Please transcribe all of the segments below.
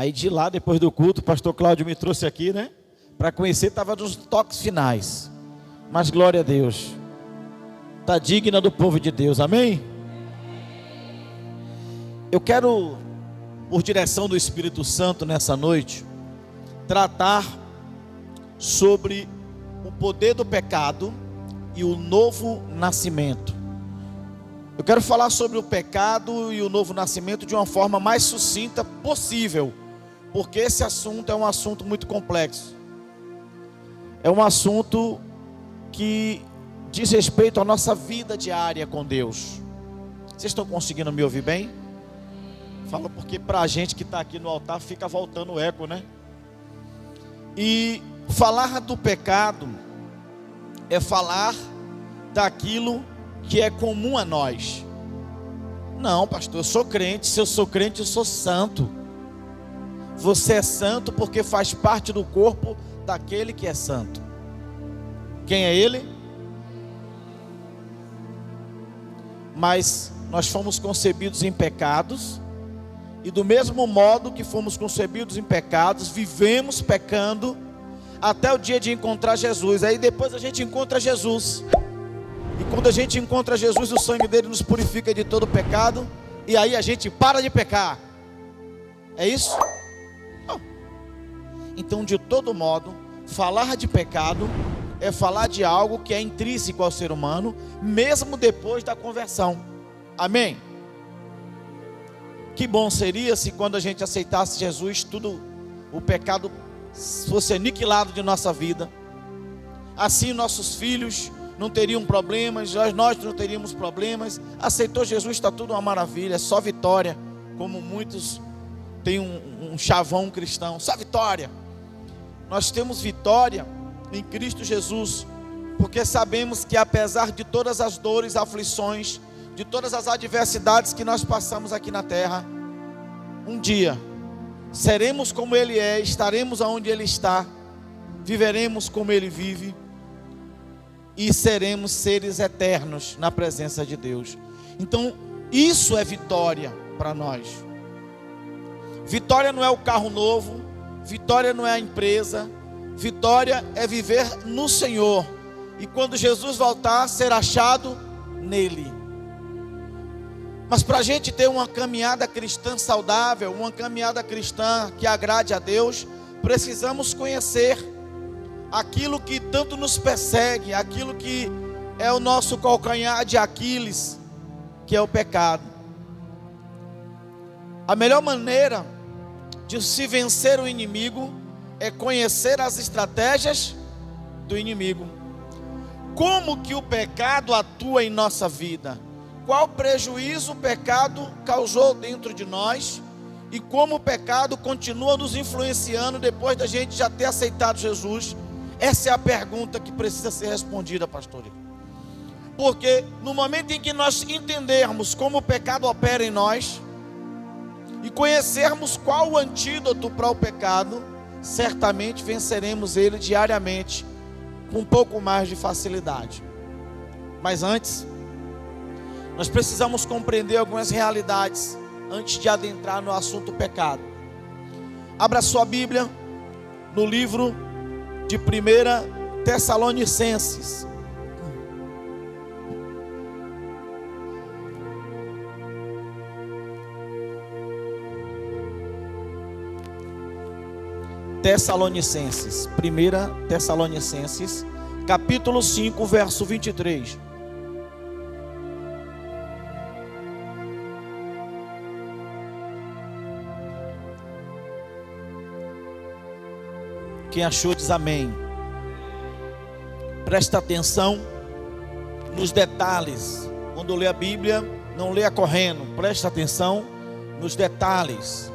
Aí de lá, depois do culto, o pastor Cláudio me trouxe aqui, né? Para conhecer, estava nos toques finais. Mas glória a Deus. Está digna do povo de Deus, amém? Eu quero, por direção do Espírito Santo nessa noite, tratar sobre o poder do pecado e o novo nascimento. Eu quero falar sobre o pecado e o novo nascimento de uma forma mais sucinta possível, porque esse assunto é um assunto muito complexo. É um assunto que diz respeito à nossa vida diária com Deus. Vocês estão conseguindo me ouvir bem? Fala, porque para a gente que está aqui no altar fica voltando o eco, né? E falar do pecado é falar daquilo que é comum a nós. Não, pastor, eu sou crente. Se eu sou crente, eu sou santo. Você é santo porque faz parte do corpo daquele que é santo. Quem é ele? Mas nós fomos concebidos em pecados, e do mesmo modo que fomos concebidos em pecados, vivemos pecando até o dia de encontrar Jesus. Aí depois a gente encontra Jesus, e quando a gente encontra Jesus, o sangue dele nos purifica de todo pecado, e aí a gente para de pecar. É isso? Não. Então, de todo modo, falar de pecado é falar de algo que é intrínseco ao ser humano, mesmo depois da conversão. Amém? Que bom seria se quando a gente aceitasse Jesus, o pecado fosse aniquilado de nossa vida. Assim nossos filhos não teriam problemas, nós não teríamos problemas. Aceitou Jesus, está tudo uma maravilha, é só vitória. Como muitos têm um chavão cristão, só vitória. Nós temos vitória em Cristo Jesus, porque sabemos que apesar de todas as dores, aflições, de todas as adversidades que nós passamos aqui na terra, um dia seremos como Ele é, estaremos aonde Ele está, viveremos como Ele vive, e seremos seres eternos na presença de Deus. Então isso é vitória para nós. Vitória não é o carro novo, vitória não é a empresa, vitória é viver no Senhor, e quando Jesus voltar, ser achado nele. Mas para a gente ter uma caminhada cristã saudável, uma caminhada cristã que agrade a Deus, precisamos conhecer aquilo que tanto nos persegue, aquilo que é o nosso calcanhar de Aquiles, que é o pecado. A melhor maneira de se vencer o inimigo é conhecer as estratégias do inimigo. Como que o pecado atua em nossa vida? Qual prejuízo o pecado causou dentro de nós? E como o pecado continua nos influenciando depois da gente já ter aceitado Jesus? Essa é a pergunta que precisa ser respondida, pastor. Porque no momento em que nós entendermos como o pecado opera em nós, e conhecermos qual o antídoto para o pecado, certamente venceremos ele diariamente, com um pouco mais de facilidade. Mas antes, nós precisamos compreender algumas realidades, antes de adentrar no assunto pecado. Abra sua Bíblia, no livro de 1 Tessalonicenses. Tessalonicenses, 1 Tessalonicenses, capítulo 5, verso 23. Quem achou diz amém. Presta atenção nos detalhes. Quando lê a Bíblia, não leia correndo. Presta atenção nos detalhes.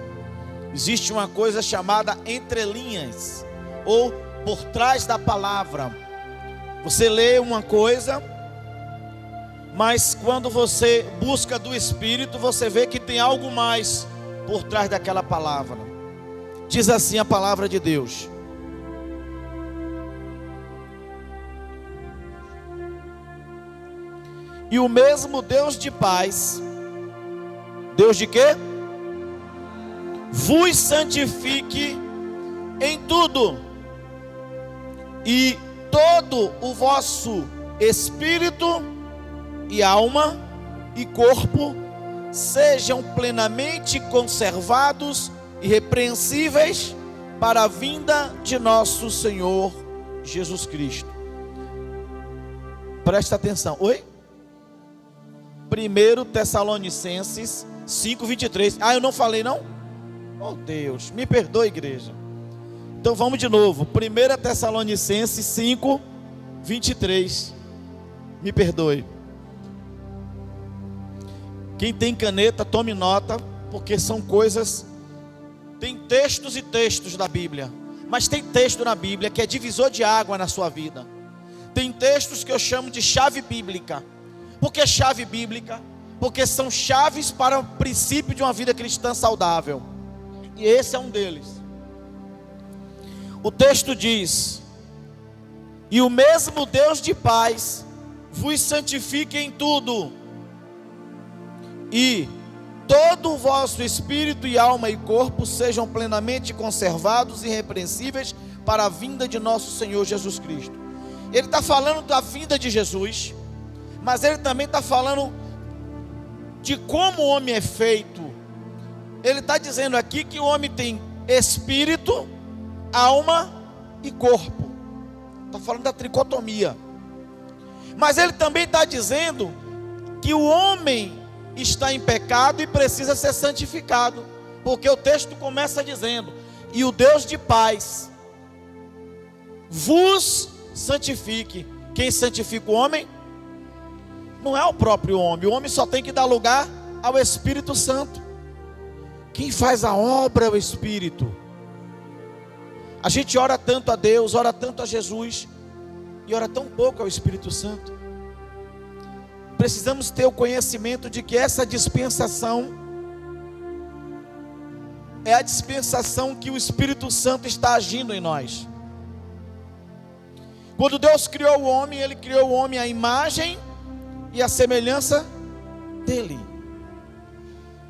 Existe uma coisa chamada entrelinhas, ou por trás da palavra. Você lê uma coisa, mas quando você busca do Espírito, você vê que tem algo mais por trás daquela palavra. Diz assim a palavra de Deus: e o mesmo Deus de paz, Deus de quê? vos santifique em tudo, e todo o vosso espírito e alma e corpo sejam plenamente conservados e irrepreensíveis para a vinda de nosso Senhor Jesus Cristo. Presta atenção. Oi? 1 Tessalonicenses 5:23. Eu não falei não? Oh Deus, me perdoe, igreja. Então vamos de novo. 1 Tessalonicenses 5:23. Me perdoe. Quem tem caneta, tome nota, porque são coisas. Tem textos e textos da Bíblia, mas tem texto na Bíblia que é divisor de água na sua vida. Tem textos que eu chamo de chave bíblica. Por que chave bíblica? Porque são chaves para o princípio de uma vida cristã saudável. E esse é um deles. O texto diz: e o mesmo Deus de paz vos santifique em tudo, e todo o vosso espírito e alma e corpo sejam plenamente conservados e irrepreensíveis para a vinda de nosso Senhor Jesus Cristo. Ele está falando da vinda de Jesus, mas ele também está falando de como o homem é feito. Ele está dizendo aqui que o homem tem espírito, alma e corpo. Está falando da tricotomia. Mas ele também está dizendo que o homem está em pecado e precisa ser santificado, porque o texto começa dizendo: e o Deus de paz vos santifique. Quem santifica o homem? Não é o próprio homem. O homem só tem que dar lugar ao Espírito Santo. Quem faz a obra é o Espírito. A gente ora tanto a Deus, ora tanto a Jesus, e ora tão pouco ao Espírito Santo. Precisamos ter o conhecimento de que essa dispensação é a dispensação que o Espírito Santo está agindo em nós. Quando Deus criou o homem, Ele criou o homem à imagem e à semelhança dEle.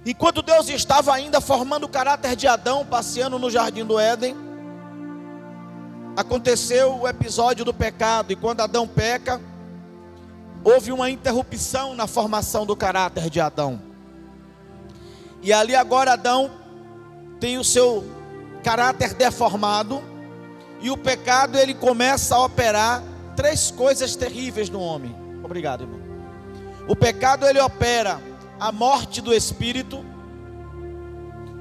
E quando Deus estava ainda formando o caráter de Adão, passeando no jardim do Éden, aconteceu o episódio do pecado. E quando Adão peca, houve uma interrupção na formação do caráter de Adão. E ali agora Adão tem o seu caráter deformado, e o pecado ele começa a operar três coisas terríveis no homem. Obrigado, irmão. O pecado ele opera a morte do espírito.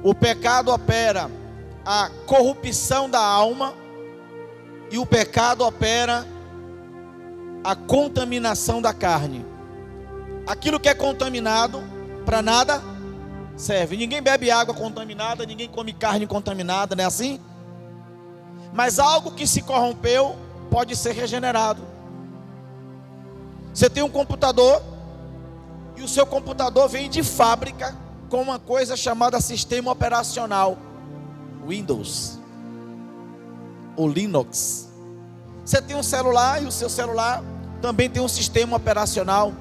O pecado opera a corrupção da alma, e o pecado opera a contaminação da carne. Aquilo que é contaminado para nada serve. Ninguém bebe água contaminada, ninguém come carne contaminada, não é assim? Mas algo que se corrompeu pode ser regenerado. Você tem um computador, e o seu computador vem de fábrica com uma coisa chamada sistema operacional Windows ou Linux. Você tem um celular, e o seu celular também tem um sistema operacional.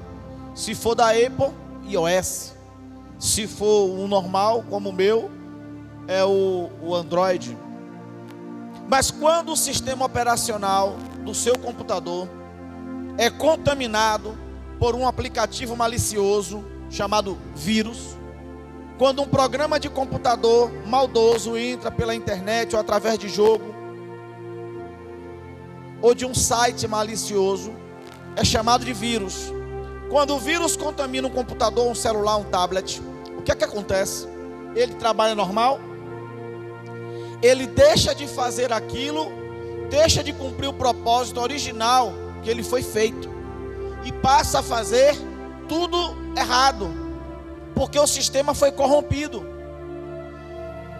Se for da Apple, iOS. Se for um normal, como o meu, é o Android. Mas quando o sistema operacional do seu computador é contaminado por um aplicativo malicioso chamado vírus, quando um programa de computador maldoso entra pela internet ou através de jogo, ou de um site malicioso, é chamado de vírus. Quando o vírus contamina um computador, um celular, um tablet, o que é que acontece? Ele trabalha normal? Ele deixa de fazer aquilo, deixa de cumprir o propósito original que ele foi feito, e passa a fazer tudo errado, porque o sistema foi corrompido.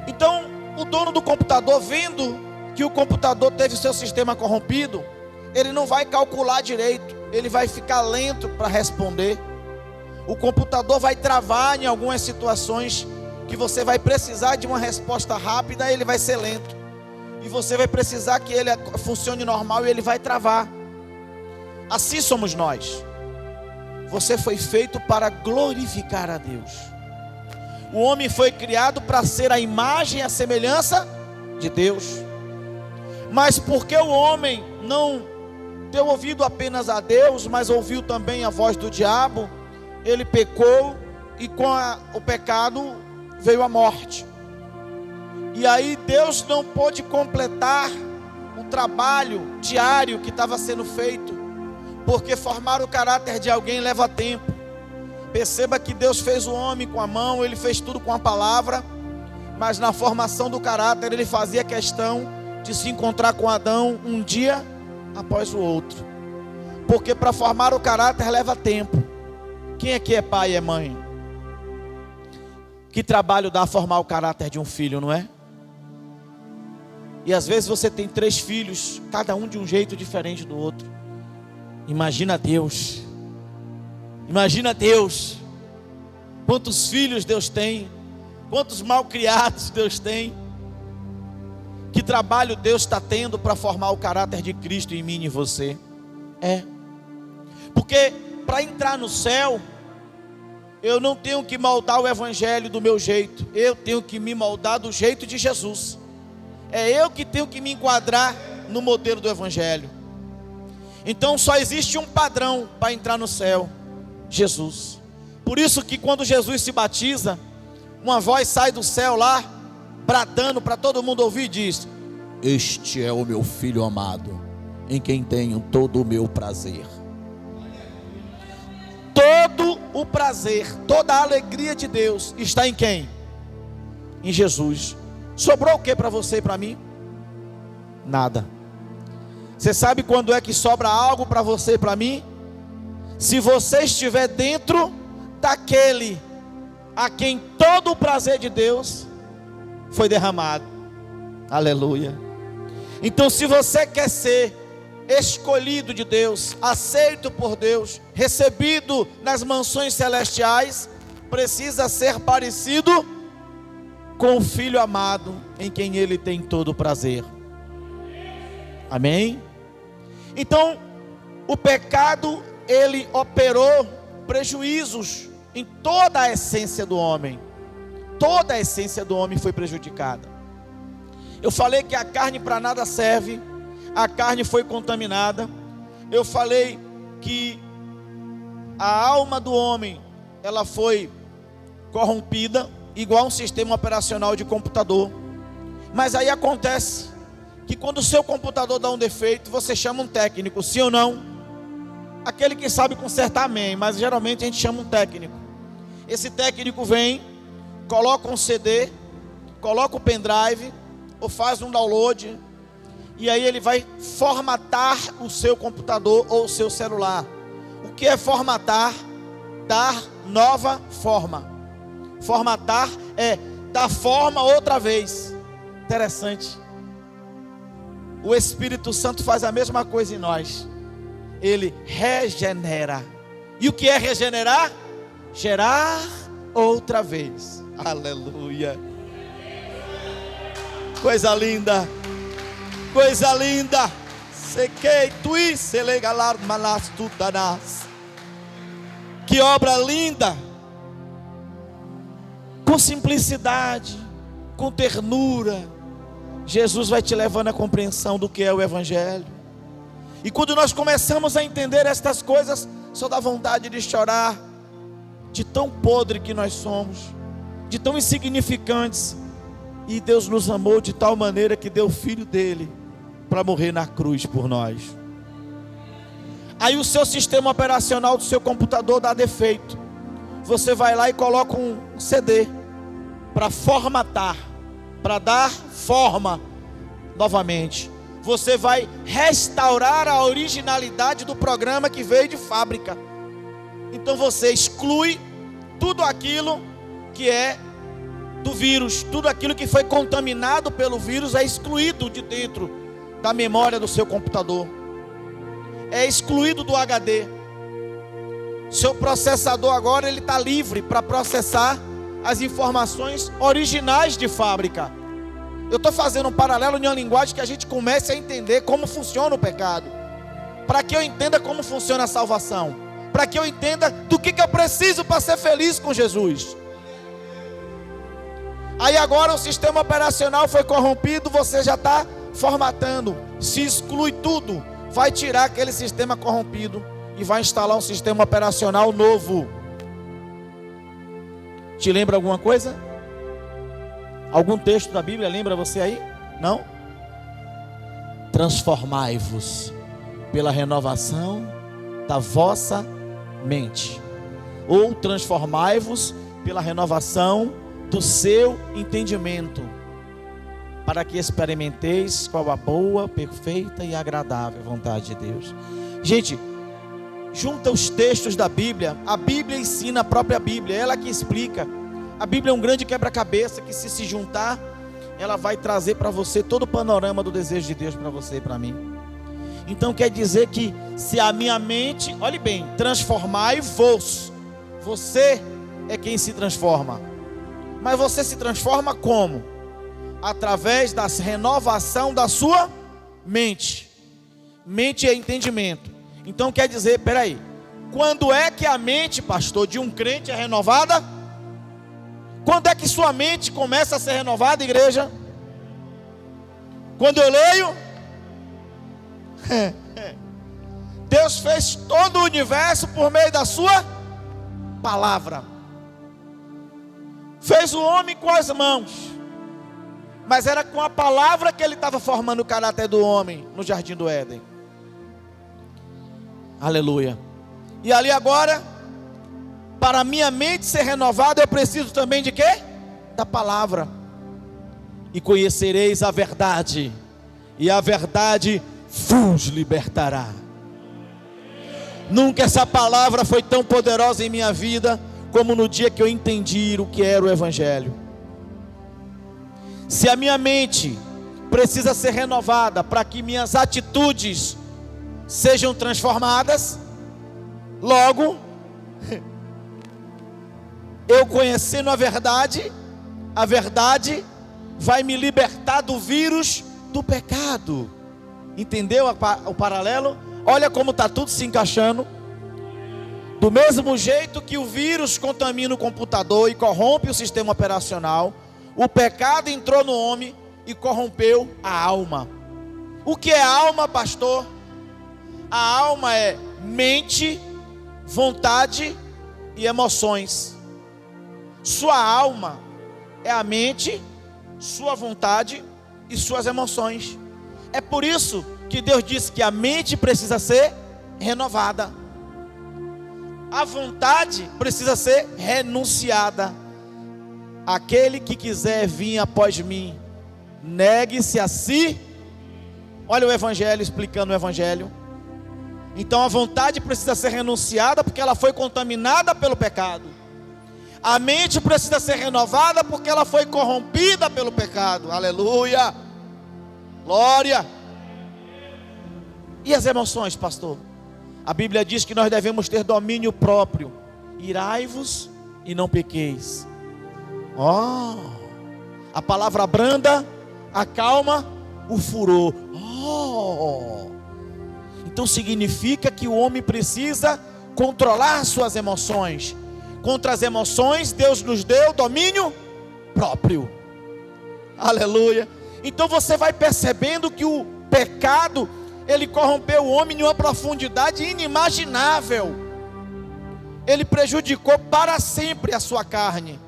Então, o dono do computador, vendo que o computador teve seu sistema corrompido, ele não vai calcular direito, ele vai ficar lento para responder. O computador vai travar em algumas situações que você vai precisar de uma resposta rápida, ele vai ser lento. E você vai precisar que ele funcione normal, e ele vai travar. Assim somos nós. Você foi feito para glorificar a Deus. O homem foi criado para ser a imagem e a semelhança de Deus. Mas porque o homem não deu ouvido apenas a Deus, mas ouviu também a voz do diabo, ele pecou, e com o pecado veio a morte. E aí Deus não pôde completar o trabalho diário que estava sendo feito, porque formar o caráter de alguém leva tempo. Perceba que Deus fez o homem com a mão, Ele fez tudo com a palavra, mas na formação do caráter Ele fazia questão de se encontrar com Adão um dia após o outro, porque para formar o caráter leva tempo. Quem aqui é pai e é mãe? Que trabalho dá a formar o caráter de um filho, não é? E às vezes você tem 3 filhos, cada um de um jeito diferente do outro. Imagina Deus. Imagina Deus. Quantos filhos Deus tem, quantos malcriados Deus tem. Que trabalho Deus está tendo para formar o caráter de Cristo em mim e em você. Porque para entrar no céu, eu não tenho que moldar o evangelho do meu jeito, eu tenho que me moldar do jeito de Jesus. É eu que tenho que me enquadrar no modelo do evangelho. Então só existe um padrão para entrar no céu: Jesus. Por isso que quando Jesus se batiza, uma voz sai do céu lá, bradando para todo mundo ouvir, e diz: este é o meu filho amado, em quem tenho todo o meu prazer. Todo o prazer, toda a alegria de Deus está em quem? Em Jesus. Sobrou o que para você e para mim? Nada. Você sabe quando é que sobra algo para você e para mim? Se você estiver dentro daquele a quem todo o prazer de Deus foi derramado. Aleluia. Então, se você quer ser escolhido de Deus, aceito por Deus, recebido nas mansões celestiais, precisa ser parecido com o Filho amado, em quem Ele tem todo o prazer. Amém? Então, o pecado, ele operou prejuízos em toda a essência do homem. Toda a essência do homem foi prejudicada. Eu falei que a carne para nada serve, a carne foi contaminada. Eu falei que a alma do homem, ela foi corrompida, igual um sistema operacional de computador. Mas aí acontece que quando o seu computador dá um defeito, você chama um técnico, sim ou não? Aquele que sabe consertar, amém, mas geralmente a gente chama um técnico. Esse técnico vem, coloca um CD, coloca o pendrive, ou faz um download, e aí ele vai formatar o seu computador ou o seu celular. O que é formatar? Dar nova forma. Formatar é dar forma outra vez. Interessante. O Espírito Santo faz a mesma coisa em nós. Ele regenera. E o que é regenerar? Gerar outra vez. Aleluia. Coisa linda. Coisa linda. Que obra linda. Com simplicidade, com ternura, Jesus vai te levando à compreensão do que é o Evangelho. E quando nós começamos a entender estas coisas, só dá vontade de chorar, de tão podre que nós somos, de tão insignificantes. E Deus nos amou de tal maneira que deu o Filho dele para morrer na cruz por nós. Aí o seu sistema operacional do seu computador dá defeito. Você vai lá e coloca um CD para formatar, para dar forma novamente. Você vai restaurar a originalidade do programa que veio de fábrica. Então você exclui tudo aquilo que é do vírus, tudo aquilo que foi contaminado pelo vírus é excluído de dentro da memória do seu computador, é excluído do HD. Seu processador agora ele está livre para processar as informações originais de fábrica. Eu estou fazendo um paralelo em uma linguagem que a gente comece a entender como funciona o pecado, para que eu entenda como funciona a salvação, para que eu entenda do que eu preciso para ser feliz com Jesus. Aí agora o sistema operacional foi corrompido, você já está formatando. Se exclui tudo, vai tirar aquele sistema corrompido e vai instalar um sistema operacional novo. Te lembra alguma coisa? Algum texto da Bíblia lembra você aí? Não? Transformai-vos pela renovação da vossa mente, ou transformai-vos pela renovação do seu entendimento, para que experimenteis qual a boa, perfeita e agradável vontade de Deus. Gente, junta os textos da Bíblia. A Bíblia ensina a própria Bíblia, ela que explica. A Bíblia é um grande quebra-cabeça que, se juntar, ela vai trazer para você todo o panorama do desejo de Deus para você e para mim. Então quer dizer que, se a minha mente, olhe bem, transformai-vos, você é quem se transforma. Mas você se transforma como? Através da renovação da sua mente. Mente é entendimento. Então quer dizer, peraí, quando é que a mente, pastor, de um crente é renovada? Quando é que sua mente começa a ser renovada, igreja? Quando eu leio? Deus fez todo o universo por meio da sua palavra. Fez o homem com as mãos, mas era com a palavra que ele estava formando o caráter do homem no jardim do Éden. Aleluia. E ali agora, para a minha mente ser renovada, eu preciso também de quê? Da palavra. E conhecereis a verdade, e a verdade vos libertará. Nunca essa palavra foi tão poderosa em minha vida como no dia que eu entendi o que era o Evangelho. Se a minha mente precisa ser renovada para que minhas atitudes sejam transformadas, logo, eu conhecendo a verdade vai me libertar do vírus do pecado. Entendeu o paralelo? Olha como está tudo se encaixando. Do mesmo jeito que o vírus contamina o computador e corrompe o sistema operacional, o pecado entrou no homem e corrompeu a alma. O que é alma, pastor? A alma é mente, vontade e emoções. Sua alma é a mente, sua vontade e suas emoções. É por isso que Deus disse que a mente precisa ser renovada. A vontade precisa ser renunciada. Aquele que quiser vir após mim, negue-se a si. Olha o Evangelho, explicando o Evangelho. Então a vontade precisa ser renunciada, porque ela foi contaminada pelo pecado. A mente precisa ser renovada, porque ela foi corrompida pelo pecado. Aleluia, glória. E as emoções, pastor? A Bíblia diz que nós devemos ter domínio próprio. Irai-vos e não pequeis. A palavra branda acalma o furor. Então significa que o homem precisa controlar suas emoções. Contra as emoções, Deus nos deu domínio próprio. Aleluia. Então você vai percebendo que o pecado, ele corrompeu o homem em uma profundidade inimaginável. Ele prejudicou para sempre a sua carne.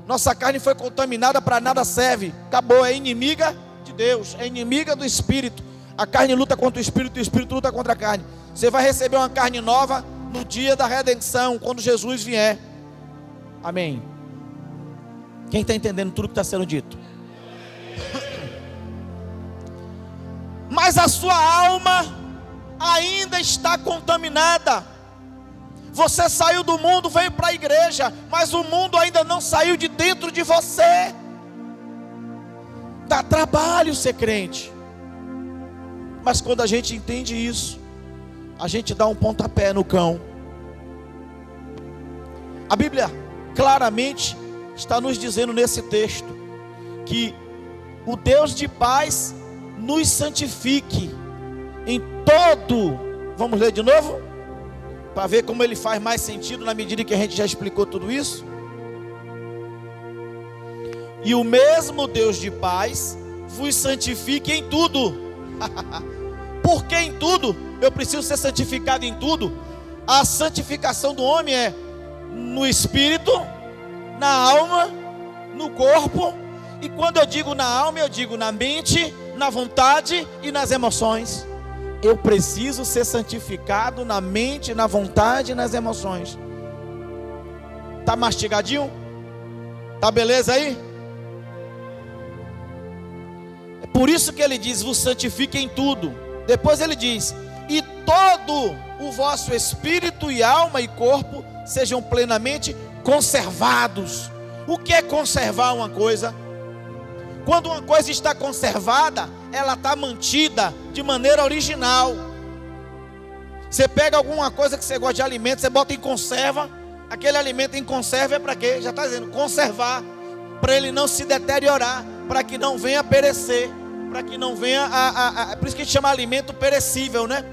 Nossa carne foi contaminada, para nada serve. Acabou, é inimiga de Deus, é inimiga do Espírito. A carne luta contra o Espírito e o Espírito luta contra a carne. Você vai receber uma carne nova no dia da redenção, quando Jesus vier. Amém. Quem está entendendo tudo que está sendo dito? Mas a sua alma ainda está contaminada. Você saiu do mundo, veio para a igreja, mas o mundo ainda não saiu de dentro de você. Dá trabalho ser crente. Mas quando a gente entende isso, a gente dá um pontapé no cão. A Bíblia claramente está nos dizendo nesse texto que o Deus de paz nos santifique em todo. Vamos ler de novo? Para ver como ele faz mais sentido na medida que a gente já explicou tudo isso. e o mesmo Deus de paz vos santifique em tudo. Por que em tudo? Eu preciso ser santificado em tudo. A santificação do homem é no espírito, na alma, no corpo. E quando eu digo na alma, eu digo na mente, na vontade e nas emoções. Eu preciso ser santificado na mente, na vontade e nas emoções. Tá mastigadinho? Tá beleza aí? É por isso que ele diz: vos santifique em tudo. Depois ele diz: e todo o vosso espírito e alma e corpo sejam plenamente conservados. O que é conservar uma coisa? Quando uma coisa está conservada, ela está mantida de maneira original. Você pega alguma coisa que você gosta de alimento, você bota em conserva. Aquele alimento em conserva é para quê? Já está dizendo, conservar, para ele não se deteriorar, para que não venha a perecer, para que não venha por isso que a gente chama alimento perecível, né?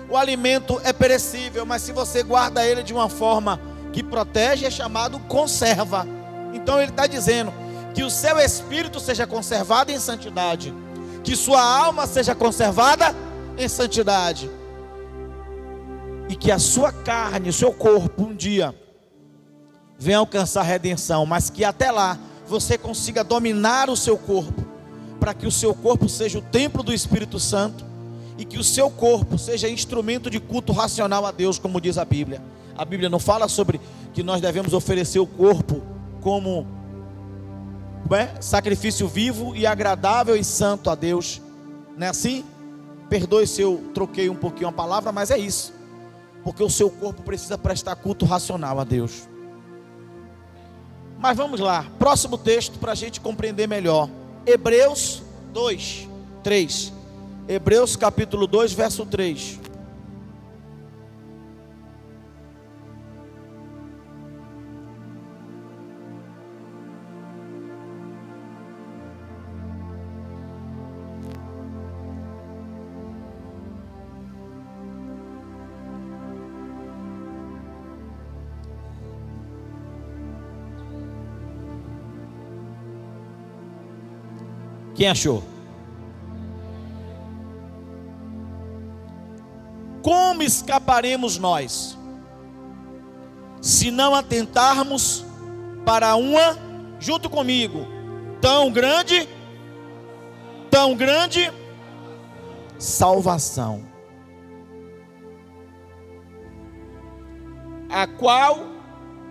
O alimento é perecível, mas se você guarda ele de uma forma que protege, é chamado conserva. Então ele está dizendo que o seu espírito seja conservado em santidade, que sua alma seja conservada em santidade, e que a sua carne, o seu corpo, um dia venha alcançar a redenção, mas que até lá você consiga dominar o seu corpo, para que o seu corpo seja o templo do Espírito Santo, e que o seu corpo seja instrumento de culto racional a Deus, como diz a Bíblia. A Bíblia não fala sobre que nós devemos oferecer o corpo como sacrifício vivo e agradável e santo a Deus, não é assim? Perdoe se eu troquei um pouquinho a palavra, mas é isso, porque o seu corpo precisa prestar culto racional a Deus. Mas vamos lá, próximo texto para a gente compreender melhor. Hebreus 2, 3. Hebreus capítulo 2, verso 3. Quem achou? Como escaparemos nós, se não atentarmos para uma, junto comigo, tão grande salvação, a qual,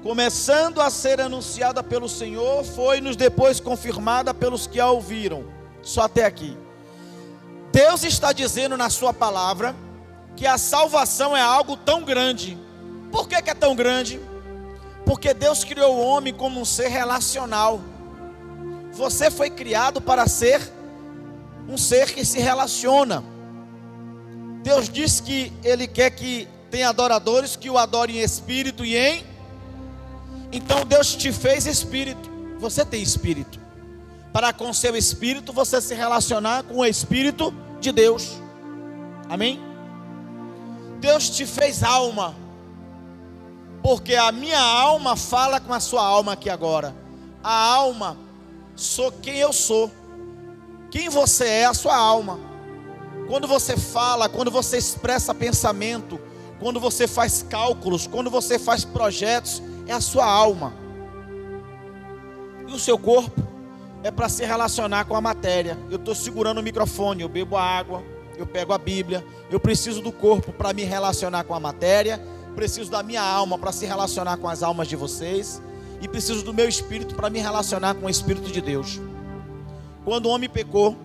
começando a ser anunciada pelo Senhor, foi-nos depois confirmada pelos que a ouviram. Só até aqui. Deus está dizendo na sua palavra que a salvação é algo tão grande. Por que é tão grande? Porque Deus criou o homem como um ser relacional. Você foi criado para ser um ser que se relaciona. Deus diz que Ele quer que tenha adoradores que o adorem em espírito e em... Então Deus te fez espírito. Você tem espírito. Para com seu espírito você se relacionar com o Espírito de Deus. Amém? Deus te fez alma, porque a minha alma fala com a sua alma aqui agora. A alma, sou quem eu sou. Quem você é, a sua alma. Quando você fala, quando você expressa pensamento, quando você faz cálculos, quando você faz projetos, é a sua alma. E o seu corpo é para se relacionar com a matéria. Eu estou segurando o microfone, eu bebo a água, eu pego a Bíblia. Eu preciso do corpo para me relacionar com a matéria, preciso da minha alma para se relacionar com as almas de vocês, e preciso do meu espírito para me relacionar com o Espírito de Deus. Quando o homem pecou,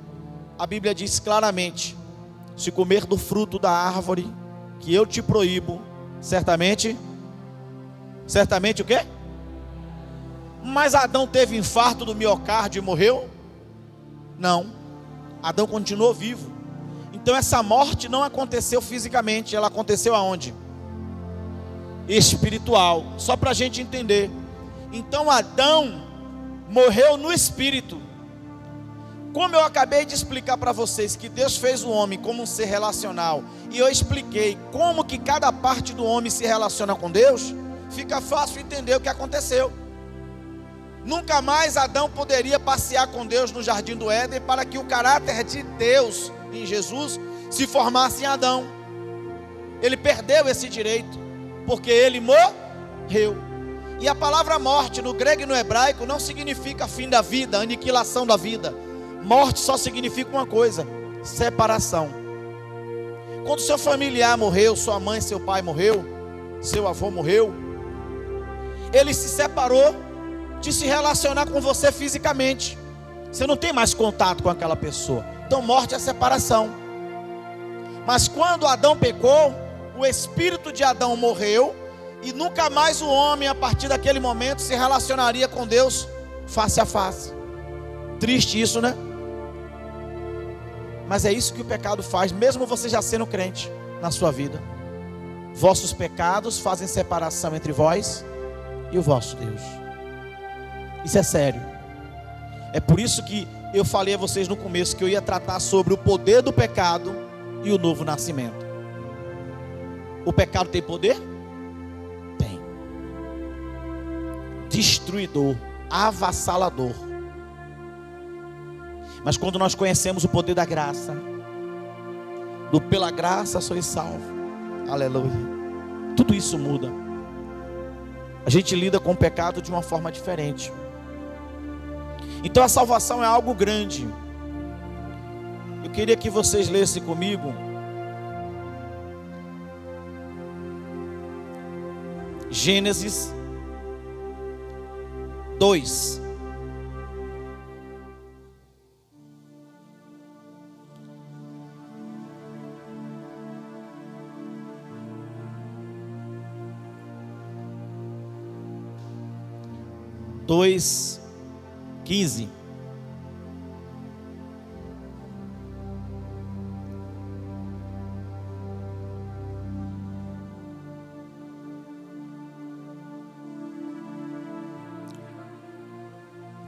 a Bíblia diz claramente: se comer do fruto da árvore que eu te proíbo, certamente o quê? Mas Adão teve infarto do miocárdio e morreu? Não, Adão continuou vivo. Então essa morte não aconteceu fisicamente, ela aconteceu aonde? Espiritual, só para a gente entender. Então Adão morreu no espírito. Como eu acabei de explicar para vocês que Deus fez o homem como um ser relacional, e eu expliquei como que cada parte do homem se relaciona com Deus, fica fácil entender o que aconteceu. Nunca mais Adão poderia passear com Deus no jardim do Éden, para que o caráter de Deus em Jesus se formasse em Adão. Ele perdeu esse direito, porque ele morreu. E a palavra morte no grego e no hebraico não significa fim da vida, aniquilação da vida. Morte só significa uma coisa: separação. Quando seu familiar morreu, sua mãe, seu pai morreu, seu avô morreu, ele se separou de se relacionar com você fisicamente. Você não tem mais contato com aquela pessoa. Então morte é separação. Mas quando Adão pecou, o espírito de Adão morreu, e nunca mais o homem, a partir daquele momento, se relacionaria com Deus face a face. Triste isso, né? Mas é isso que o pecado faz, mesmo você já sendo crente na sua vida. Vossos pecados fazem separação entre vós e o vosso Deus. Isso é sério. É por isso que eu falei a vocês no começo que eu ia tratar sobre o poder do pecado e o novo nascimento. O pecado tem poder? Tem. Destruidor, avassalador. Mas quando nós conhecemos o poder da graça, do pela graça sois salvo, aleluia, tudo isso muda. A gente lida com o pecado de uma forma diferente. Então a salvação é algo grande. Eu queria que vocês lessem comigo Gênesis 2. Dois, 15.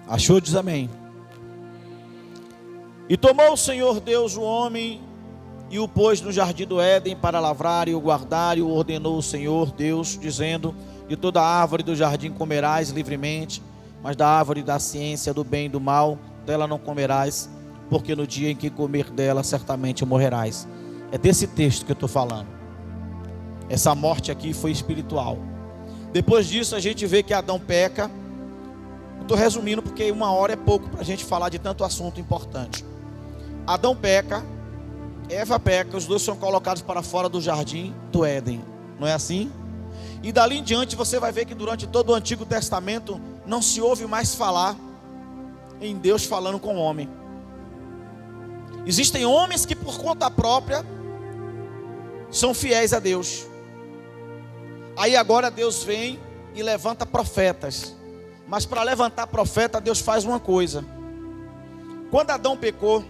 Achou? Diz amém. E tomou o Senhor Deus o homem e o pôs no jardim do Éden para lavrar e o guardar, e o ordenou o Senhor Deus, dizendo: de toda árvore do jardim comerás livremente, mas da árvore da ciência do bem e do mal, dela não comerás, porque no dia em que comer dela, certamente morrerás. É desse texto que eu estou falando. Essa morte aqui foi espiritual. Depois disso a gente vê que Adão peca. Eu estou resumindo porque 1 hora é pouco para a gente falar de tanto assunto importante. Adão peca, Eva peca, os dois são colocados para fora do jardim do Éden. Não é assim? E dali em diante você vai ver que durante todo o Antigo Testamento não se ouve mais falar em Deus falando com o homem. Existem homens que por conta própria são fiéis a Deus. Aí agora Deus vem e levanta profetas. Mas para levantar profeta, Deus faz uma coisa. Quando Adão pecou,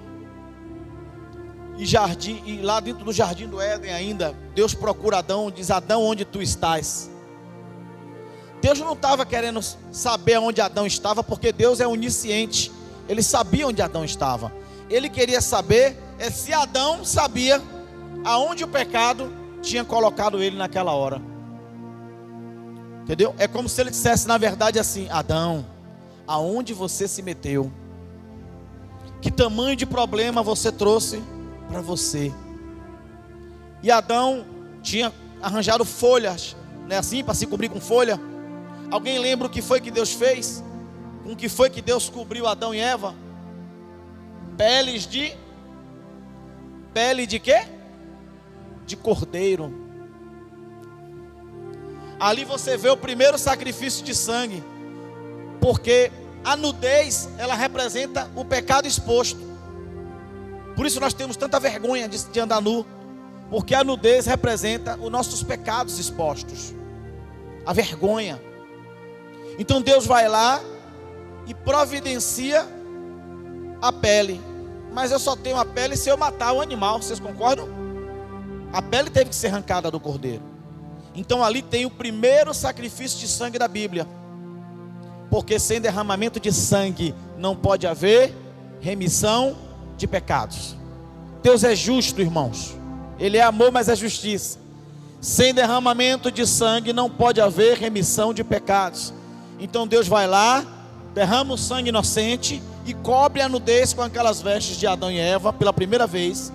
e lá dentro do jardim do Éden ainda, Deus procura Adão e diz: Adão, onde tu estás? Deus não estava querendo saber onde Adão estava, porque Deus é onisciente. Ele sabia onde Adão estava. Ele queria saber se Adão sabia aonde o pecado tinha colocado ele naquela hora. Entendeu? É como se ele dissesse na verdade assim: Adão, aonde você se meteu? Que tamanho de problema você trouxe para você? E Adão tinha arranjado folhas, não é assim? Para se cobrir com folha. Alguém lembra o que foi que Deus fez? Com o que foi que Deus cobriu Adão e Eva? Pele de quê? De cordeiro. Ali você vê o primeiro sacrifício de sangue, porque a nudez, ela representa o pecado exposto. Por isso nós temos tanta vergonha de andar nu, porque a nudez representa os nossos pecados expostos, a vergonha. Então Deus vai lá e providencia a pele. Mas eu só tenho a pele se eu matar o animal, vocês concordam? A pele teve que ser arrancada do cordeiro. Então ali tem o primeiro sacrifício de sangue da Bíblia, porque sem derramamento de sangue não pode haver remissão de pecados. Deus é justo, irmãos. Ele é amor, mas é justiça. Sem derramamento de sangue não pode haver remissão de pecados. Então Deus vai lá derrama o sangue inocente e cobre a nudez com aquelas vestes de Adão e Eva pela primeira vez,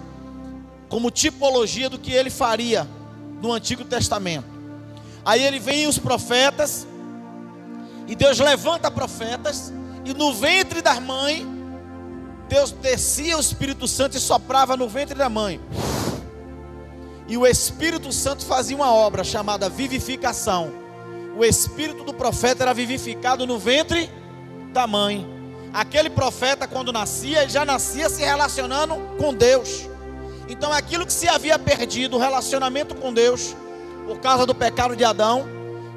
como tipologia do que ele faria no Antigo Testamento. Aí ele vem os profetas, e Deus levanta profetas, e no ventre da mãe, Deus descia o Espírito Santo e soprava no ventre da mãe. E o Espírito Santo fazia uma obra chamada vivificação. O espírito do profeta era vivificado no ventre da mãe. Aquele profeta, quando nascia, ele já nascia se relacionando com Deus. Então aquilo que se havia perdido, o relacionamento com Deus, por causa do pecado de Adão,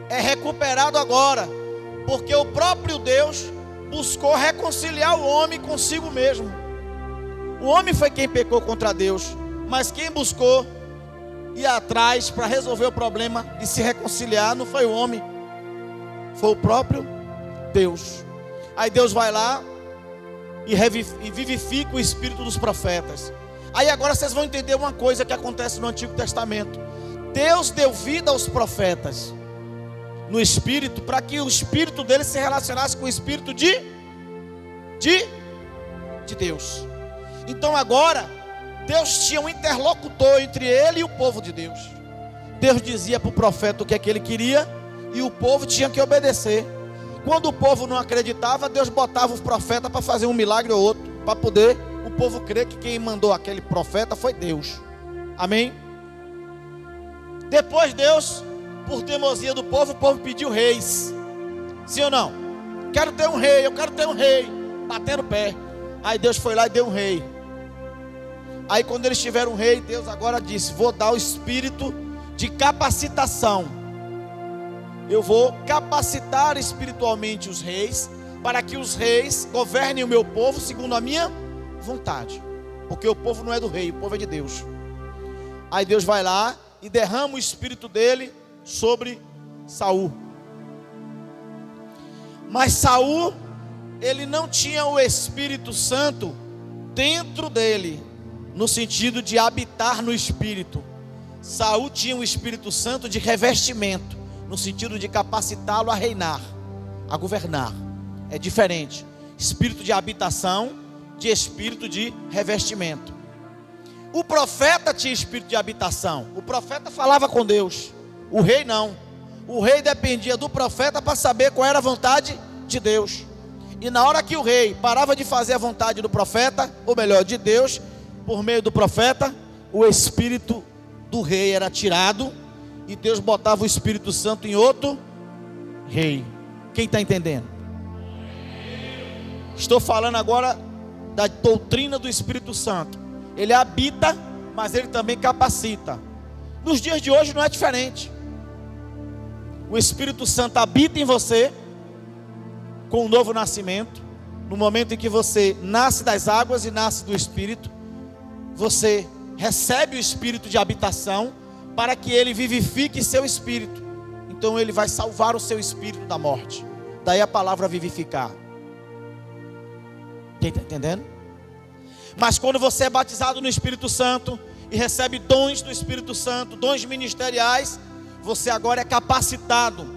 é recuperado agora, porque o próprio Deus buscou reconciliar o homem consigo mesmo. O homem foi quem pecou contra Deus, mas quem buscou ir atrás para resolver o problema e se reconciliar não foi o homem, foi o próprio Deus. Aí Deus vai lá e vivifica o espírito dos profetas. Aí agora vocês vão entender uma coisa que acontece no Antigo Testamento. Deus deu vida aos profetas no espírito, para que o espírito deles se relacionasse com o espírito de Deus. Então agora Deus tinha um interlocutor entre ele e o povo de Deus. Deus dizia para o profeta o que é que ele queria, e o povo tinha que obedecer. Quando o povo não acreditava, Deus botava o profeta para fazer um milagre ou outro, para poder o povo crer que quem mandou aquele profeta foi Deus. Amém? Depois Deus, por teimosia do povo, o povo pediu reis. Sim ou não? Quero ter um rei, eu quero ter um rei. Batendo o pé. Aí Deus foi lá e deu um rei. Aí quando eles tiveram um rei, Deus agora disse: vou dar o espírito de capacitação. Eu vou capacitar espiritualmente os reis, para que os reis governem o meu povo segundo a minha vontade. Porque o povo não é do rei, o povo é de Deus. Aí Deus vai lá e derrama o espírito dele sobre Saul. Mas Saul, ele não tinha o Espírito Santo dentro dele, no sentido de habitar no espírito. Saul tinha o Espírito Santo de revestimento, no sentido de capacitá-lo a reinar, a governar. É diferente. Espírito de habitação, de espírito de revestimento. O profeta tinha espírito de habitação. O profeta falava com Deus. O rei não. O rei dependia do profeta para saber qual era a vontade de Deus. E na hora que o rei parava de fazer a vontade do profeta, ou melhor, de Deus, por meio do profeta, o espírito do rei era tirado, e Deus botava o Espírito Santo em outro rei. Quem está entendendo? Estou falando agora da doutrina do Espírito Santo. Ele habita, mas ele também capacita. Nos dias de hoje não é diferente. O Espírito Santo habita em você com o novo nascimento. No momento em que você nasce das águas e nasce do Espírito, você recebe o Espírito de habitação, para que ele vivifique seu espírito. Então ele vai salvar o seu espírito da morte. Daí a palavra vivificar. Quem está entendendo? Mas quando você é batizado no Espírito Santo e recebe dons do Espírito Santo, dons ministeriais, você agora é capacitado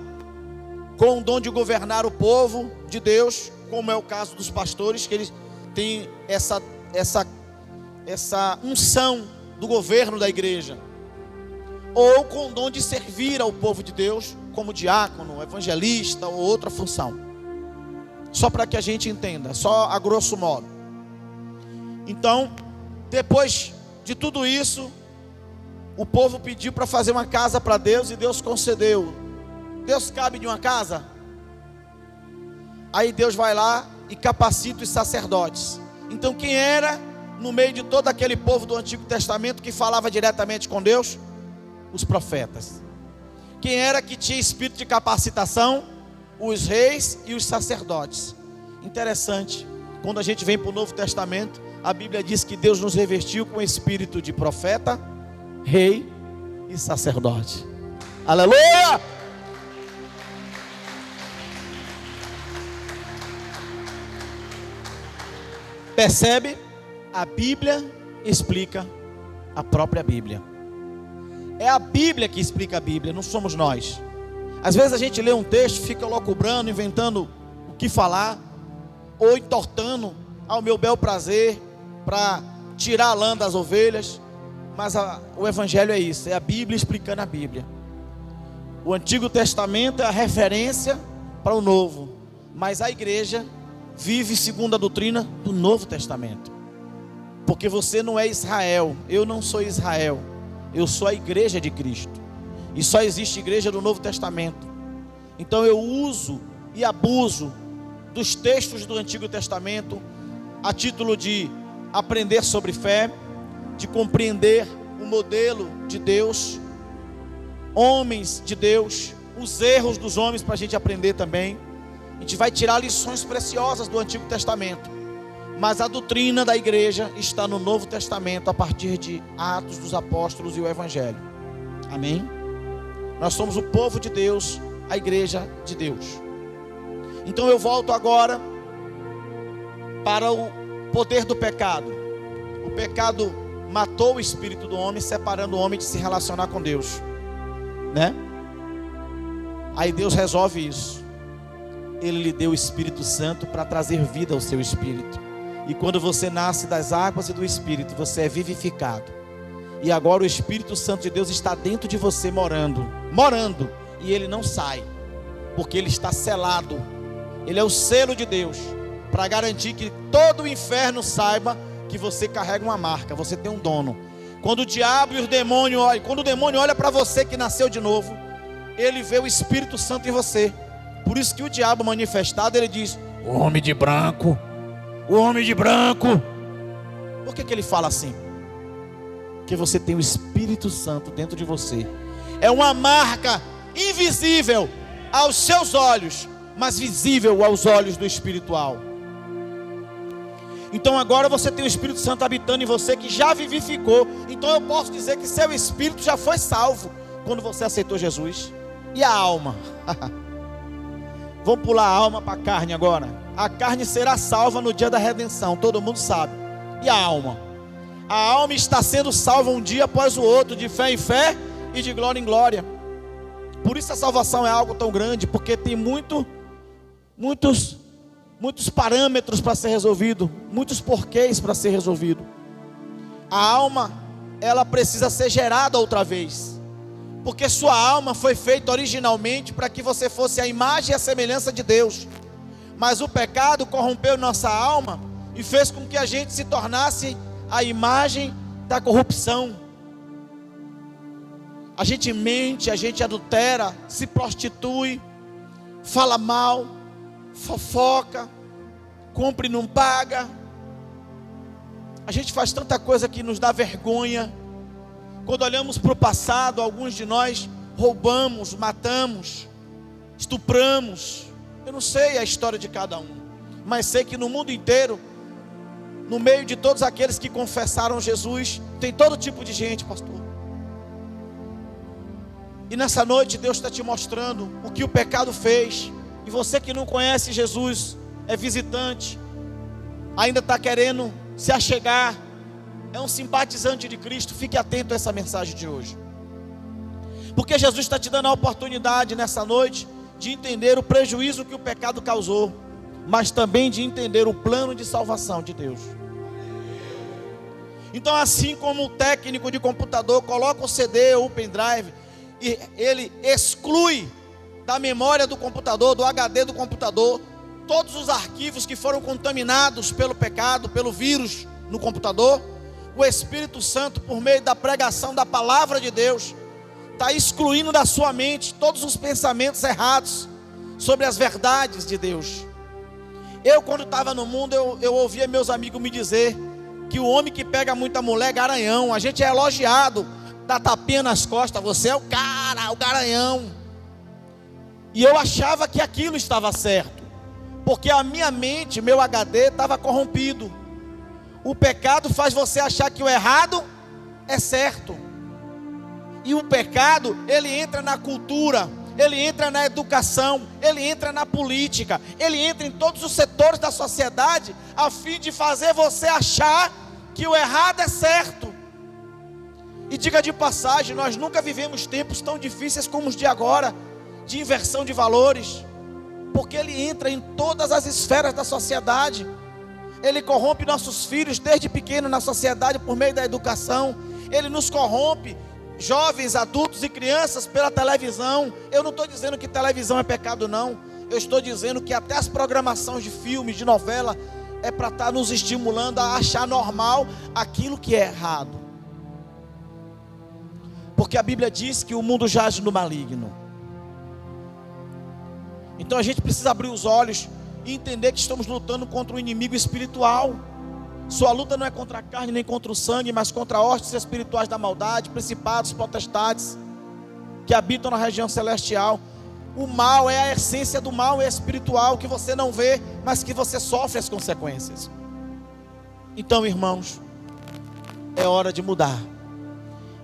com o dom de governar o povo de Deus, como é o caso dos pastores, que eles têm essa unção do governo da igreja. Ou com o dom de servir ao povo de Deus, como diácono, evangelista ou outra função. Só para que a gente entenda, só a grosso modo. Então, depois de tudo isso, o povo pediu para fazer uma casa para Deus e Deus concedeu. Deus cabe de uma casa? Aí Deus vai lá e capacita os sacerdotes. Então quem era no meio de todo aquele povo do Antigo Testamento que falava diretamente com Deus? Os profetas. Quem era que tinha espírito de capacitação? Os reis e os sacerdotes. Interessante, quando a gente vem para o Novo Testamento, a Bíblia diz que Deus nos revestiu com o espírito de profeta, rei e sacerdote. Aleluia! Percebe? A Bíblia explica a própria Bíblia. É a Bíblia que explica a Bíblia, não somos nós. Às vezes a gente lê um texto, fica locubrando, inventando o que falar. ou entortando ao meu bel prazer para tirar a lã das ovelhas. Mas o Evangelho é isso, é a Bíblia explicando a Bíblia. O Antigo Testamento é a referência para o Novo, mas a igreja vive segundo a doutrina do Novo Testamento. Porque você não é Israel, eu não sou Israel, eu sou a igreja de Cristo. E só existe igreja do Novo Testamento. Então eu uso e abuso dos textos do Antigo Testamento a título de aprender sobre fé, de compreender o modelo de Deus, homens de Deus, os erros dos homens para a gente aprender também. A gente vai tirar lições preciosas do Antigo Testamento, mas a doutrina da igreja está no Novo Testamento, a partir de Atos dos Apóstolos e o Evangelho. Amém? Nós somos o povo de Deus, a igreja de Deus. Então eu volto agora para o poder do pecado. O pecado matou o espírito do homem, separando o homem de se relacionar com Deus, né? Aí Deus resolve isso. Ele lhe deu o Espírito Santo para trazer vida ao seu espírito. E quando você nasce das águas e do Espírito, você é vivificado. E agora o Espírito Santo de Deus está dentro de você morando. E ele não sai, porque ele está selado. Ele é o selo de Deus, para garantir que todo o inferno saiba que você carrega uma marca, você tem um dono. Quando o diabo e os demônios olham, quando o demônio olha para você que nasceu de novo, ele vê o Espírito Santo em você. Por isso que o diabo manifestado, ele diz: o homem de branco, o homem de branco. Por que ele fala assim? Porque você tem o Espírito Santo dentro de você. É uma marca invisível aos seus olhos, mas visível aos olhos do espiritual. Então agora você tem o Espírito Santo habitando em você, que já vivificou. Então eu posso dizer que seu espírito já foi salvo quando você aceitou Jesus. E a alma? Vamos pular a alma para a carne agora. A carne será salva no dia da redenção, todo mundo sabe. E a alma? A alma está sendo salva um dia após o outro, de fé em fé e de glória em glória. Por isso a salvação é algo tão grande, porque tem muitos parâmetros para ser resolvido, muitos porquês para ser resolvido. A alma, ela precisa ser gerada outra vez, porque sua alma foi feita originalmente para que você fosse a imagem e a semelhança de Deus. Mas o pecado corrompeu nossa alma e fez com que a gente se tornasse a imagem da corrupção. A gente mente, a gente adultera, se prostitui, fala mal, fofoca, compra e não paga. A gente faz tanta coisa que nos dá vergonha. Quando olhamos para o passado, alguns de nós roubamos, matamos, estupramos. Eu não sei a história de cada um, mas sei que no mundo inteiro, no meio de todos aqueles que confessaram Jesus, tem todo tipo de gente, pastor. E nessa noite Deus está te mostrando o que o pecado fez. E você que não conhece Jesus, é visitante, ainda está querendo se achegar, é um simpatizante de Cristo, fique atento a essa mensagem de hoje. Porque Jesus está te dando a oportunidade nessa noite de entender o prejuízo que o pecado causou, mas também de entender o plano de salvação de Deus. Então, assim como o técnico de computador coloca o CD ou o pendrive e ele exclui da memória do computador, do HD do computador, todos os arquivos que foram contaminados pelo pecado, pelo vírus no computador, o Espírito Santo, por meio da pregação da palavra de Deus, está excluindo da sua mente todos os pensamentos errados sobre as verdades de Deus. Eu, quando estava no mundo, eu ouvia meus amigos me dizer que o homem que pega muita mulher é garanhão. A gente é elogiado, dá tapinha nas costas, você é o cara, o garanhão. E eu achava que aquilo estava certo, porque a minha mente, meu HD estava corrompido. O pecado faz você achar que o errado é certo. E o pecado, ele entra na cultura, ele entra na educação, ele entra na política, ele entra em todos os setores da sociedade, a fim de fazer você achar que o errado é certo. E diga de passagem, nós nunca vivemos tempos tão difíceis como os de agora, de inversão de valores. porque ele entra em todas as esferas da sociedade. Ele corrompe nossos filhos desde pequeno na sociedade por meio da educação. Ele nos corrompe, jovens, adultos e crianças, pela televisão. Eu não estou dizendo que televisão é pecado, não. Eu estou dizendo que até as programações de filmes, de novela, é para estar nos estimulando a achar normal aquilo que é errado. Porque a Bíblia diz que o mundo jaz no maligno. Então a gente precisa abrir os olhos e entender que estamos lutando contra um inimigo espiritual. Sua luta não é contra a carne nem contra o sangue, mas contra hostes espirituais da maldade, principados, potestades que habitam na região celestial. O mal é a essência do mal, é espiritual, que você não vê, mas que você sofre as consequências. Então, irmãos, é hora de mudar.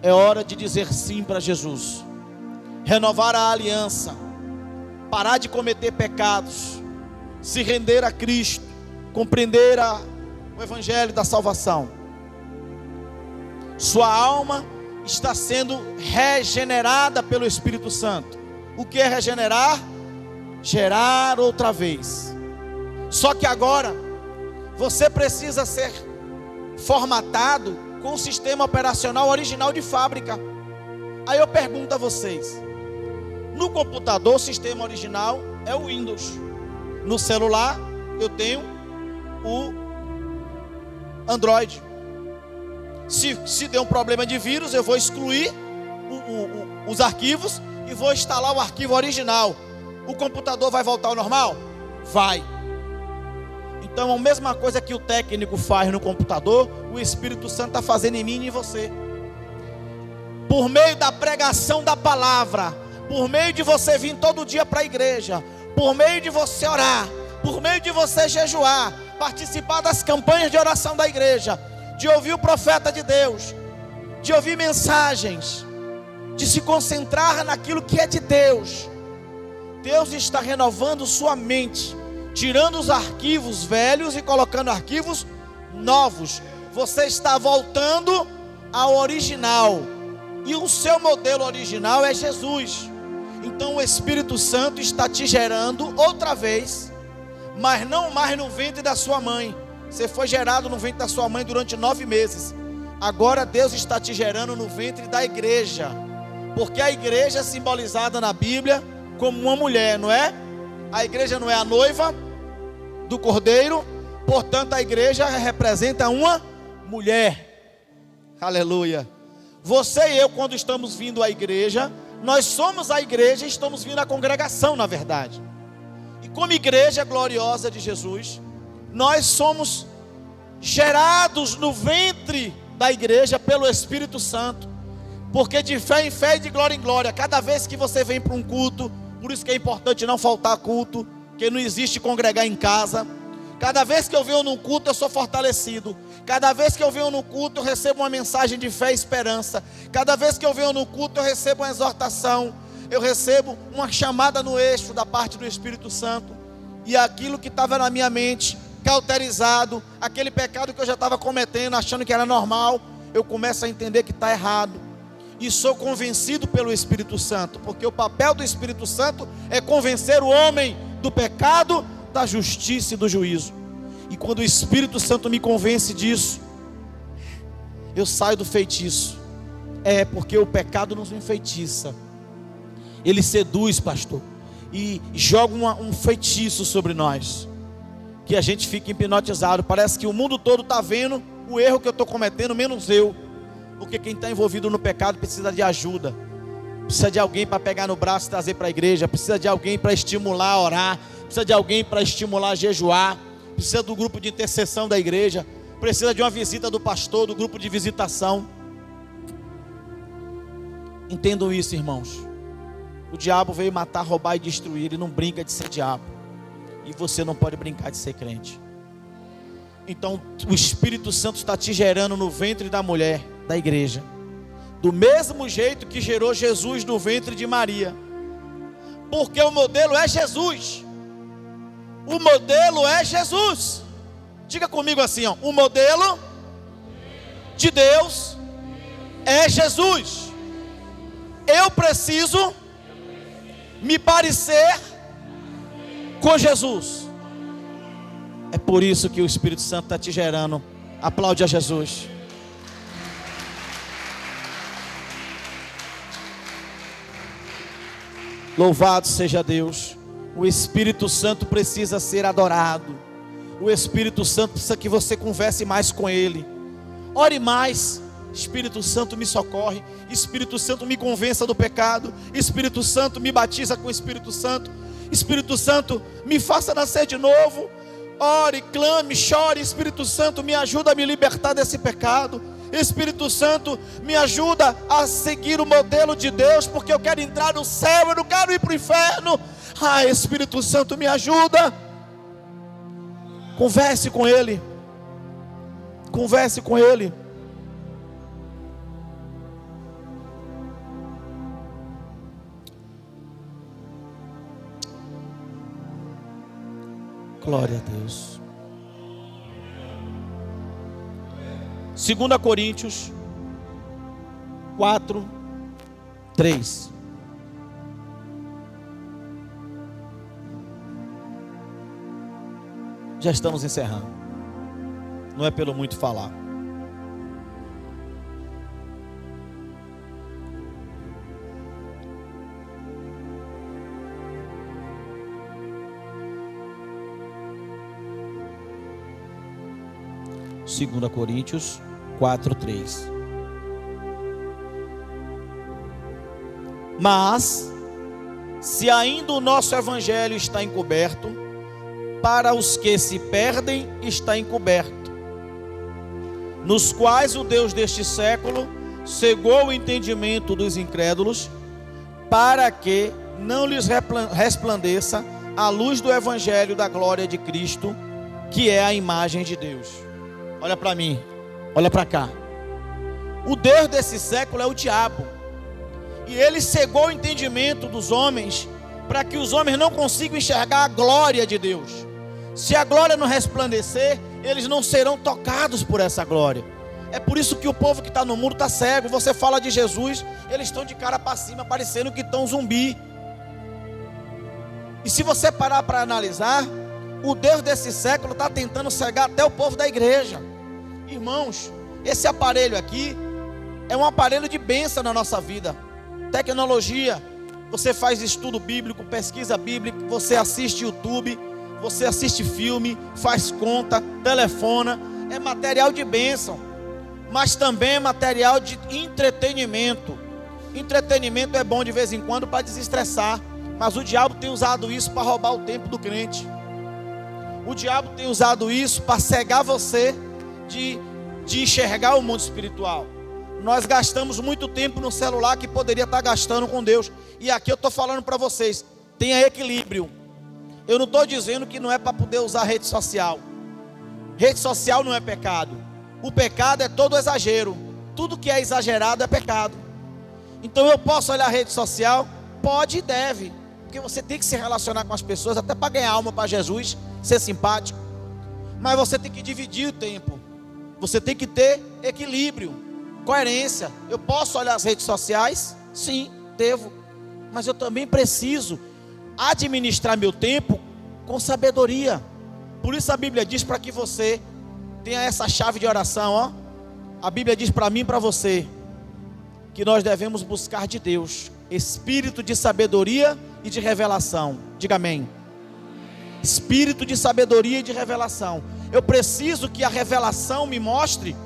É hora de dizer sim para Jesus, renovar a aliança, parar de cometer pecados, se render a Cristo, compreender o Evangelho da salvação. Sua alma está sendo regenerada pelo Espírito Santo. O que é regenerar? Gerar outra vez. Só que agora você precisa ser formatado com o sistema operacional original de fábrica. Aí eu pergunto a vocês: no computador o sistema original é o Windows. No celular eu tenho o Android. Se der um problema de vírus, eu vou excluir os arquivos e vou instalar o arquivo original. O computador vai voltar ao normal? Vai. Então a mesma coisa que o técnico faz no computador, o Espírito Santo está fazendo em mim e em você. Por meio da pregação da palavra, por meio de você vir todo dia para a igreja, por meio de você orar, por meio de você jejuar, participar das campanhas de oração da igreja, de ouvir o profeta de Deus, de ouvir mensagens, de se concentrar naquilo que é de Deus. Deus está renovando sua mente, tirando os arquivos velhos e colocando arquivos novos. Você está voltando ao original, e o seu modelo original é Jesus. Então o Espírito Santo está te gerando outra vez, mas não mais no ventre da sua mãe. Você foi gerado no ventre da sua mãe durante 9 meses. Agora Deus está te gerando no ventre da igreja, porque a igreja é simbolizada na Bíblia como uma mulher, não é? A igreja não é a noiva do Cordeiro, portanto a igreja representa uma mulher. Aleluia. Você e eu, quando estamos vindo à igreja, nós somos a igreja e estamos vindo à congregação, na verdade. E como igreja gloriosa de Jesus, nós somos gerados no ventre da igreja pelo Espírito Santo, porque de fé em fé e de glória em glória, cada vez que você vem para um culto, por isso que é importante não faltar culto, que não existe congregar em casa. Cada vez que eu venho num culto, eu sou fortalecido. Cada vez que eu venho no culto, eu recebo uma mensagem de fé e esperança. Cada vez que eu venho no culto, eu recebo uma exortação. Eu recebo uma chamada no eixo da parte do Espírito Santo. E aquilo que estava na minha mente, cauterizado, aquele pecado que eu já estava cometendo, achando que era normal, eu começo a entender que está errado. E sou convencido pelo Espírito Santo, porque o papel do Espírito Santo é convencer o homem do pecado, da justiça e do juízo. E quando o Espírito Santo me convence disso, eu saio do feitiço. É porque o pecado nos enfeitiça. Ele seduz, pastor, e joga um feitiço sobre nós, que a gente fica hipnotizado. Parece que o mundo todo está vendo o erro que eu estou cometendo, menos eu. Porque quem está envolvido no pecado precisa de ajuda, precisa de alguém para pegar no braço e trazer para a igreja, precisa de alguém para estimular a orar, precisa de alguém para estimular a jejuar, precisa do grupo de intercessão da igreja, precisa de uma visita do pastor, do grupo de visitação. Entendam isso, irmãos. O diabo veio matar, roubar e destruir. Ele não brinca de ser diabo, e você não pode brincar de ser crente. Então o Espírito Santo está te gerando no ventre da mulher, da igreja, do mesmo jeito que gerou Jesus no ventre de Maria, porque o modelo é Jesus. O modelo é Jesus. Diga comigo assim, ó: o modelo de Deus é Jesus. Eu preciso me parecer com Jesus. É por isso que o Espírito Santo está te gerando. Aplaude a Jesus. Louvado seja Deus. O Espírito Santo precisa ser adorado. O Espírito Santo precisa que você converse mais com Ele. Ore mais. Espírito Santo me socorre. Espírito Santo me convença do pecado. Espírito Santo me batiza com o Espírito Santo. Espírito Santo me faça nascer de novo. Ore, clame, chore. Espírito Santo me ajuda a me libertar desse pecado. Espírito Santo me ajuda a seguir o modelo de Deus, porque eu quero entrar no céu, eu não quero ir para o inferno. Espírito Santo me ajuda. Converse com Ele. Converse com Ele. Glória a Deus. 2 Coríntios 4, 3. Já estamos encerrando. Não é pelo muito falar. Segunda Coríntios 4, 3. Mas, se ainda o nosso evangelho está encoberto, para os que se perdem está encoberto, nos quais o Deus deste século cegou o entendimento dos incrédulos, para que não lhes resplandeça a luz do evangelho da glória de Cristo, que é a imagem de Deus. Olha para mim, olha para cá. O Deus desse século é o diabo, e ele cegou o entendimento dos homens, para que os homens não consigam enxergar a glória de Deus. Se a glória não resplandecer, eles não serão tocados por essa glória. É por isso que o povo que está no mundo está cego. Você fala de Jesus, eles estão de cara para cima, parecendo que estão zumbi. E se você parar para analisar, o Deus desse século está tentando cegar até o povo da igreja. Irmãos, esse aparelho aqui é um aparelho de bênção na nossa vida. Tecnologia, você faz estudo bíblico, pesquisa bíblica, você assiste YouTube, você assiste filme, faz conta, telefona. É material de bênção, mas também é material de entretenimento. Entretenimento é bom de vez em quando para desestressar, mas o diabo tem usado isso para roubar o tempo do crente. O diabo tem usado isso para cegar você de enxergar o mundo espiritual. Nós gastamos muito tempo no celular que poderia estar gastando com Deus. E aqui eu estou falando para vocês, tenha equilíbrio. Eu não estou dizendo que não é para poder usar rede social. Rede social não é pecado. O pecado é todo exagero. Tudo que é exagerado é pecado. Então eu posso olhar a rede social? Pode e deve, porque você tem que se relacionar com as pessoas, até para ganhar alma para Jesus, ser simpático. Mas você tem que dividir o tempo. Você tem que ter equilíbrio, coerência. Eu posso olhar as redes sociais? Sim, devo. Mas eu também preciso administrar meu tempo com sabedoria. Por isso a Bíblia diz para que você tenha essa chave de oração, ó. A Bíblia diz para mim e para você que nós devemos buscar de Deus espírito de sabedoria e de revelação. Diga amém. Espírito de sabedoria e de revelação. Eu preciso que a revelação me mostre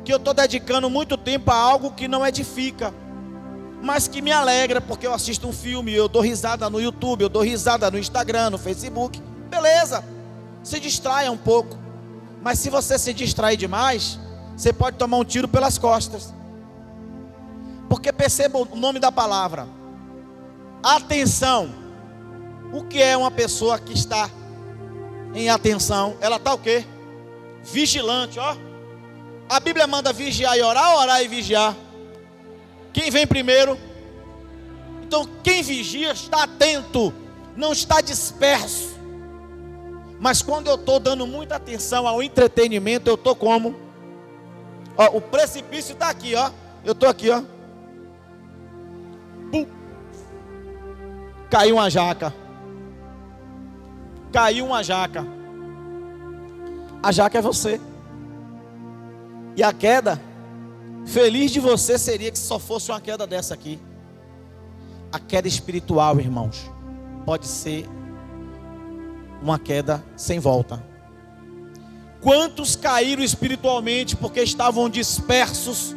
que eu estou dedicando muito tempo a algo que não edifica, mas que me alegra, porque eu assisto um filme, eu dou risada no YouTube, eu dou risada no Instagram, no Facebook. Beleza, se distraia um pouco. Mas se você se distrair demais, você pode tomar um tiro pelas costas. Porque perceba o nome da palavra: atenção. O que é uma pessoa que está em atenção? Ela está o quê? Vigilante, ó. A Bíblia manda vigiar e orar, orar e vigiar. Quem vem primeiro? Então quem vigia está atento, não está disperso. Mas quando eu estou dando muita atenção ao entretenimento, eu estou como? Ó, o precipício está aqui, ó. Eu estou aqui, ó. Pum. Caiu uma jaca. caiu uma jaca. A jaca é você. E a queda, feliz de você seria que só fosse uma queda dessa aqui. A queda espiritual, irmãos, pode ser uma queda sem volta. Quantos caíram espiritualmente porque estavam dispersos?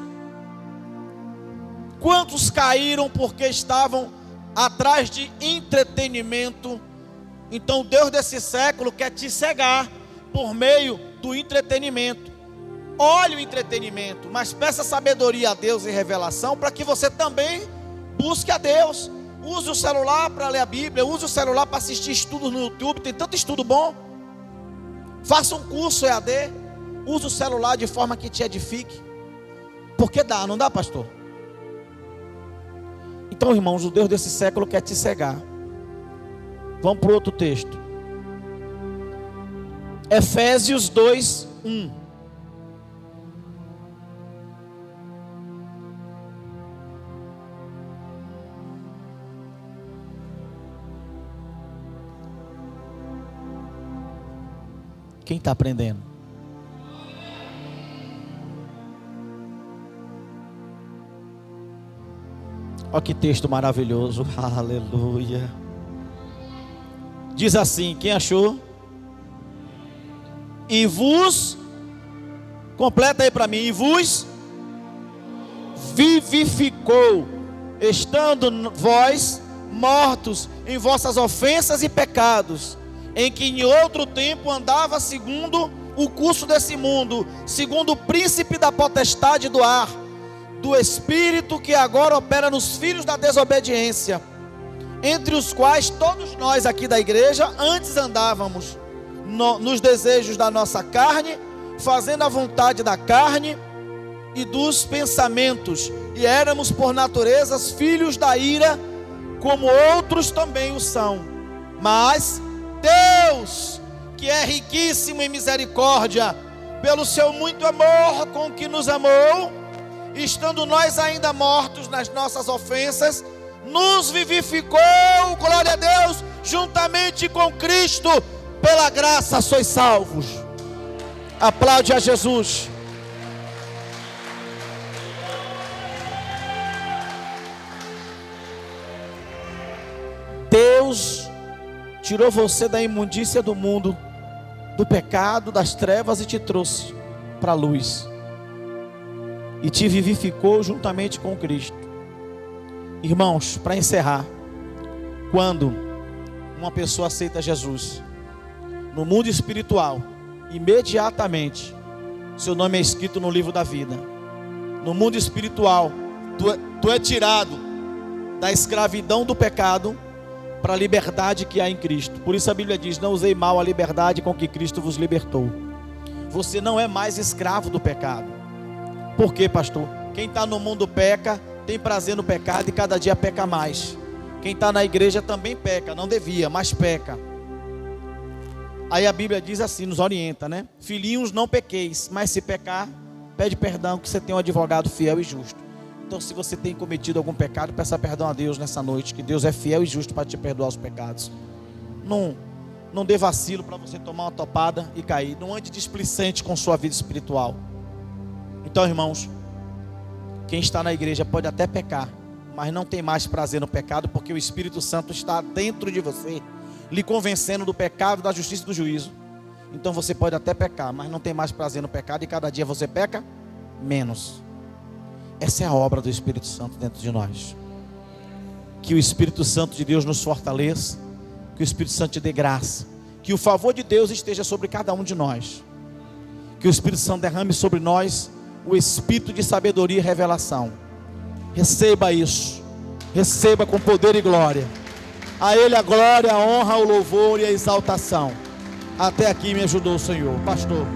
Quantos caíram porque estavam atrás de entretenimento? Então o Deus desse século quer te cegar por meio do entretenimento. Olhe o entretenimento, mas peça sabedoria a Deus e revelação para que você também busque a Deus. Use o celular para ler a Bíblia, use o celular para assistir estudos no YouTube, tem tanto estudo bom. Faça um curso EAD, use o celular de forma que te edifique. Porque dá, não dá, pastor? Então, irmãos, o Deus desse século quer te cegar. Vamos para o outro texto. Efésios 2, 1. Quem está aprendendo? Olha que texto maravilhoso. Aleluia. Diz assim, quem achou? E vos, completa aí para mim, e vos vivificou, estando vós mortos em vossas ofensas e pecados, em que em outro tempo andava segundo o curso desse mundo, segundo o príncipe da potestade do ar, do espírito que agora opera nos filhos da desobediência, entre os quais todos nós aqui da igreja antes andávamos nos desejos da nossa carne, fazendo a vontade da carne e dos pensamentos, e éramos por natureza filhos da ira, como outros também o são. Mas Deus, que é riquíssimo em misericórdia, pelo seu muito amor com que nos amou, estando nós ainda mortos nas nossas ofensas, nos vivificou, glória a Deus, juntamente com Cristo. Pela graça sois salvos. Aplaude a Jesus. Deus tirou você da imundícia do mundo, do pecado, das trevas, e te trouxe para a luz, e te vivificou juntamente com Cristo. Irmãos, para encerrar, quando uma pessoa aceita Jesus no mundo espiritual, imediatamente seu nome é escrito no livro da vida. No mundo espiritual, tu é tirado da escravidão do pecado para a liberdade que há em Cristo. Por isso a Bíblia diz: não usei mal a liberdade com que Cristo vos libertou. Você não é mais escravo do pecado. Por quê, pastor? Quem está no mundo peca, tem prazer no pecado e cada dia peca mais. Quem está na igreja também peca, não devia, mas peca. Aí a Bíblia diz assim, nos orienta, né? Filhinhos, não pequeis, mas se pecar, pede perdão, que você tem um advogado fiel e justo. Então, se você tem cometido algum pecado, peça perdão a Deus nessa noite, que Deus é fiel e justo para te perdoar os pecados. Não dê vacilo para você tomar uma topada e cair. Não ande displicente com sua vida espiritual. Então, irmãos, quem está na igreja pode até pecar, mas não tem mais prazer no pecado, porque o Espírito Santo está dentro de você, lhe convencendo do pecado, da justiça e do juízo. Então você pode até pecar, mas não tem mais prazer no pecado, e cada dia você peca menos. Essa é a obra do Espírito Santo dentro de nós. Que o Espírito Santo de Deus nos fortaleça, que o Espírito Santo te dê graça, que o favor de Deus esteja sobre cada um de nós, que o Espírito Santo derrame sobre nós o espírito de sabedoria e revelação. Receba isso, receba com poder e glória. A Ele a glória, a honra, o louvor e a exaltação. Até aqui me ajudou o Senhor, pastor.